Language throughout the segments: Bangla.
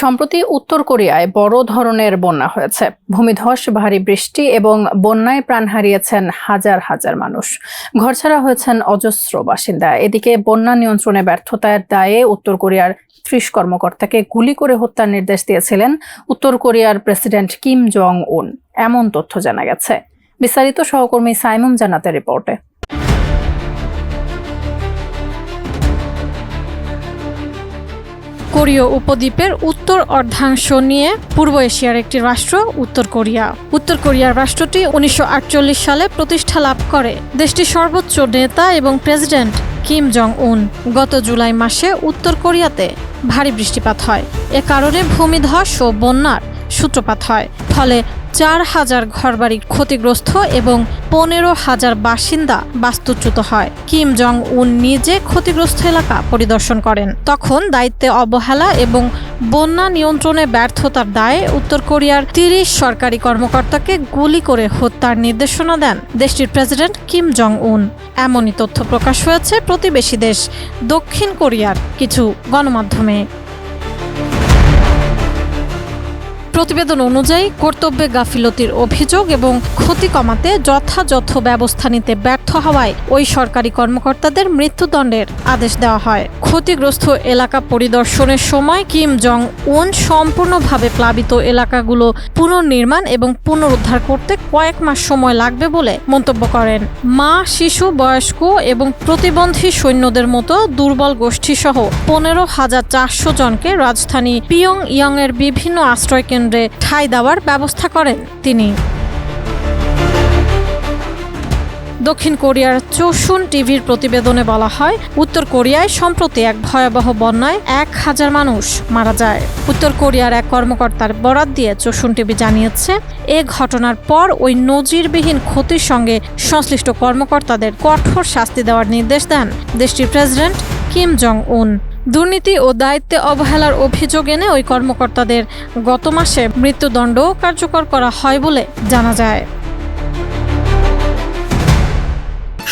সম্প্রতি উত্তর কোরিয়ায় বড় ধরনের বন্যা হয়েছে। ভূমিধস, ভারী বৃষ্টি এবং বন্যায় প্রাণ হারিয়েছেন হাজার হাজার মানুষ। ঘরছাড়া হয়েছেন অজস্র বাসিন্দা। এদিকে বন্যা নিয়ন্ত্রণে ব্যর্থতার দায়ে উত্তর কোরিয়ার 30 কর্মকর্তাকে গুলি করে হত্যার নির্দেশ দিয়েছিলেন উত্তর কোরিয়ার প্রেসিডেন্ট কিম জং উন, এমন তথ্য জানা গেছে। বিস্তারিত সহকর্মী সাইমুম জান্নাতের রিপোর্টে। কোরীয় উপদ্বীপের উত্তর অর্ধাংশ নিয়ে পূর্ব এশিয়ার একটি রাষ্ট্র উত্তর কোরিয়া। উত্তর কোরিয়ার রাষ্ট্রটি 1948 সালে প্রতিষ্ঠা লাভ করে। দেশটির সর্বোচ্চ নেতা এবং প্রেসিডেন্ট কিম জং উন। গত জুলাই মাসে উত্তর কোরিয়াতে ভারী বৃষ্টিপাত হয়। এ কারণে ভূমিধস ও বন্যার সূত্রপাত হয়। ফলে 4000 ঘরবাড়ি ক্ষতিগ্রস্ত এবং 15,000 বাসিন্দা বাস্তুচ্যুত হয়। কিম জং উন নিজে ক্ষতিগ্রস্ত এলাকা পরিদর্শন করেন। তখন দায়িত্বে অবহেলা এবং বন্যা নিয়ন্ত্রণে ব্যর্থতার দায়ে উত্তর কোরিয়ার 30 সরকারি কর্মকর্তাকে গুলি করে হত্যার নির্দেশনা দেন দেশটির প্রেসিডেন্ট কিম জং উন। এমনই তথ্য প্রকাশ হয়েছে প্রতিবেশী দেশ দক্ষিণ কোরিয়ার কিছু গণমাধ্যমে। প্রতিবেদন অনুযায়ী কর্তব্যে গাফিলতির অভিযোগ এবং ক্ষতি কমাতে যথাযথ ব্যবস্থা নিতে ব্যর্থ হওয়ায় ওই সরকারি কর্মকর্তাদের মৃত্যুদণ্ডের আদেশ দেওয়া হয়। ক্ষতিগ্রস্ত এলাকা পরিদর্শনের সময় কিম জং উন সম্পূর্ণভাবে প্লাবিত এলাকাগুলো পুনর্নির্মাণ এবং পুনরুদ্ধার করতে কয়েক মাস সময় লাগবে বলে মন্তব্য করেন। মা, শিশু, বয়স্ক এবং প্রতিবন্ধী সৈন্যদের মতো দুর্বল গোষ্ঠীসহ 15,400 জনকে রাজধানী পিয়ংইয়ং এর বিভিন্ন আশ্রয়কেন্দ্রে ঠাঁই দেওয়ার ব্যবস্থা করেন তিনি। দক্ষিণ কোরিয়ার চোসুন টিভির প্রতিবেদনে বলা হয়, উত্তর কোরিয়ায় সম্প্রতি এক ভয়াবহ বন্যায় 1000 মানুষ মারা যায়। উত্তর কোরিয়ার এক কর্মকর্তার বরাত দিয়ে চোসুন টিভি জানিয়েছে, এ ঘটনার পর ওই নজিরবিহীন ক্ষতির সঙ্গে সংশ্লিষ্ট কর্মকর্তাদের কঠোর শাস্তি দেওয়ার নির্দেশ দেন দেশটির প্রেসিডেন্ট কিম জং উন। দুর্নীতি ও দায়িত্বে অবহেলার অভিযোগ এনে ওই কর্মকর্তাদের গত মাসে মৃত্যুদণ্ডও কার্যকর করা হয় বলে জানা যায়।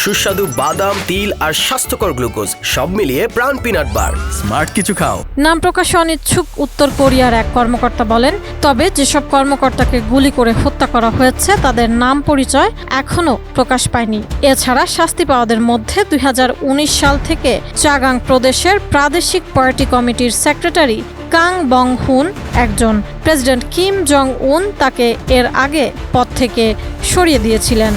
সুস্বাদু বাদাম, তিল আর স্বাস্থ্যকর গ্লুকোজ সব মিলিয়ে প্রাণ পিনাট বার। স্মার্ট কিছু খাও। নাম প্রকাশে অনিচ্ছুক উত্তর কোরিয়ার এক কর্মকর্তা বলেন, তবে যেসব কর্মকর্তাকে গুলি করে হত্যা করা হয়েছে তাদের নাম পরিচয় এখনও প্রকাশ পায়নি। এছাড়া শাস্তি পাওয়াদের মধ্যে 2019 সাল থেকে চাগাং প্রদেশের প্রাদেশিক পার্টি কমিটির সেক্রেটারি কাং বং হুন একজন। প্রেসিডেন্ট কিম জং উন তাকে এর আগে পদ থেকে সরিয়ে দিয়েছিলেন।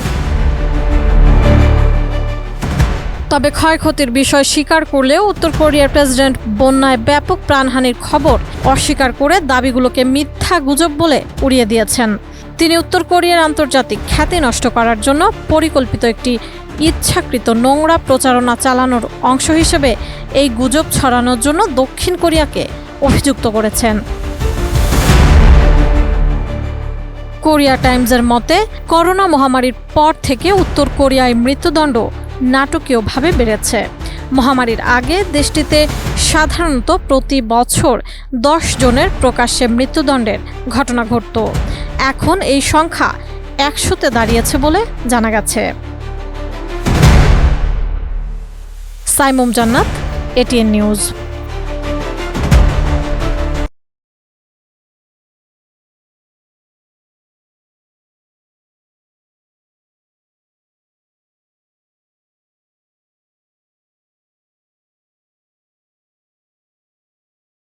তবে ক্ষয়ক্ষতির বিষয় স্বীকার করলেও উত্তর কোরিয়ার প্রেসিডেন্ট বন্যায় ব্যাপক প্রাণহানির খবর অস্বীকার করে দাবিগুলোকে মিথ্যা গুজব বলে উড়িয়ে দিয়েছেন। তিনি উত্তর কোরিয়ার আন্তর্জাতিক খ্যাতি নষ্ট করার জন্য পরিকল্পিত একটি ইচ্ছাকৃত নোংরা প্রচারণা চালানোর অংশ হিসেবে এই গুজব ছড়ানোর জন্য দক্ষিণ কোরিয়াকে অভিযুক্ত করেছেন। কোরিয়া টাইমসের মতে, করোনা মহামারীর পর থেকে উত্তর কোরিয়ায় মৃত্যুদণ্ড নাটকীয়ভাবে বেড়েছে। মহামারীর আগে দেশটিতে সাধারণত প্রতি বছর 10 জনের প্রকাশ্যে মৃত্যুদণ্ডের ঘটনা ঘটত। এখন এই সংখ্যা 100-তে দাঁড়িয়েছে বলে জানা গেছে। সাইমুম জান্নাত, ATN নিউজ।